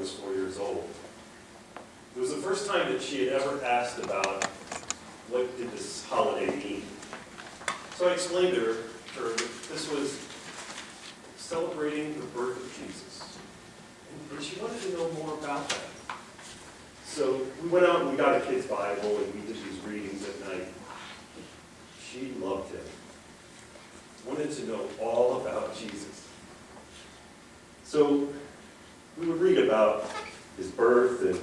was 4 years old. It was the first time that she had ever asked about what did this holiday mean. So I explained to her that this was celebrating the birth of Jesus. And she wanted to know more about that. So we went out and we got a kid's Bible and we did these readings at night. She loved him. Wanted to know all about Jesus. So we would read about his birth and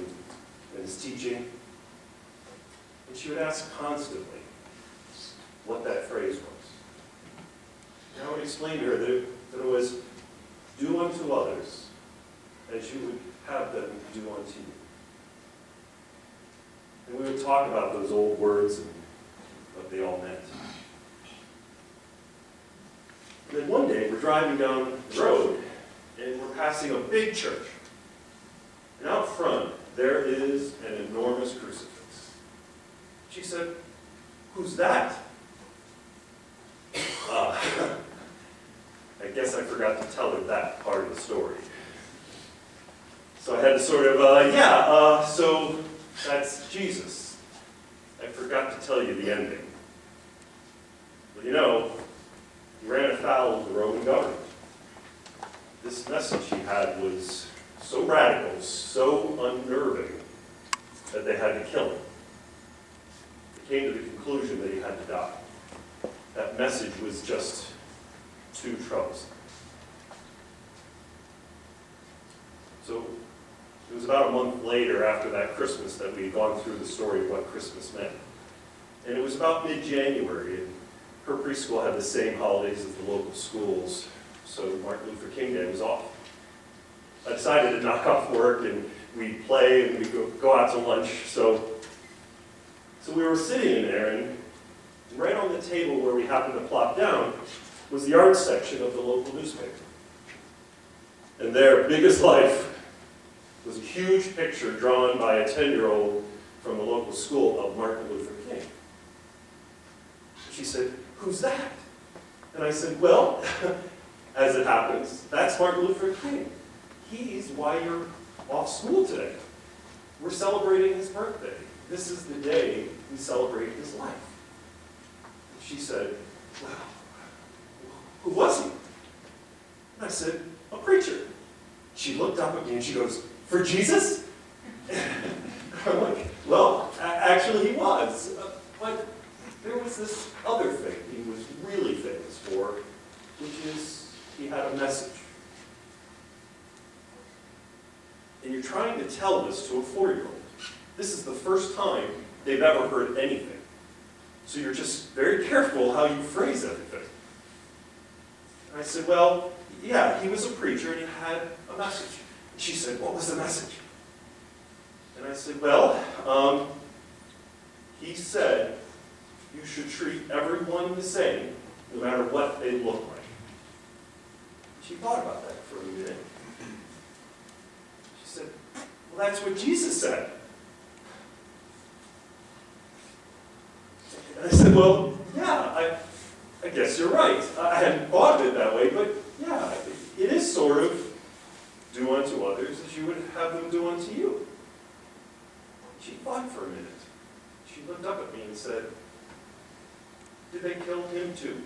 his teaching. And she would ask constantly what that phrase was. And I would explain to her that it was, do unto others as you would have them do unto you. And we would talk about those old words and what they all meant. And then one day, we're driving down the road, and we're passing a big church. And out front, there is an enormous crucifix. She said, "Who's that?" I guess I forgot to tell her that part of the story. So I had to sort of, so that's Jesus. I forgot to tell you the ending. Well, you know, he ran afoul of the Roman government. This message he had was so radical, so unnerving, that they had to kill him. They came to the conclusion that he had to die. That message was just too troublesome. So it was about a month later after that Christmas that we had gone through the story of what Christmas meant. And it was about mid-January, and her preschool had the same holidays as the local schools, so Martin Luther King Day was off. I decided to knock off work, and we'd play, and we'd go out to lunch. So we were sitting in there, and right on the table where we happened to plop down was the art section of the local newspaper. And there, big as life, was a huge picture drawn by a 10-year-old from the local school of Martin Luther King. She said, "Who's that?" And I said, "Well, as it happens, that's Martin Luther King. He's why you're off school today. We're celebrating his birthday. This is the day we celebrate his life." And she said, "Well, who was he?" And I said, "A preacher." She looked up at me and she goes, "For Jesus?" I'm like, "Well, actually he was. But there was this other thing he was really famous for, which is he had a message." And you're trying to tell this to a 4-year-old. This is the first time they've ever heard anything. So you're just very careful how you phrase everything. And I said, "Well, yeah, he was a preacher and he had a message." And she said, "What was the message?" And I said, "Well, he said you should treat everyone the same, no matter what they look like." She thought about that for a minute. She said, "Well, that's what Jesus said." And I said, "Well, yeah, I guess you're right. I hadn't thought of it that way, but yeah, it is sort of do unto others as you would have them do unto you." She thought for a minute. She looked up at me and said, "Did they kill him too?"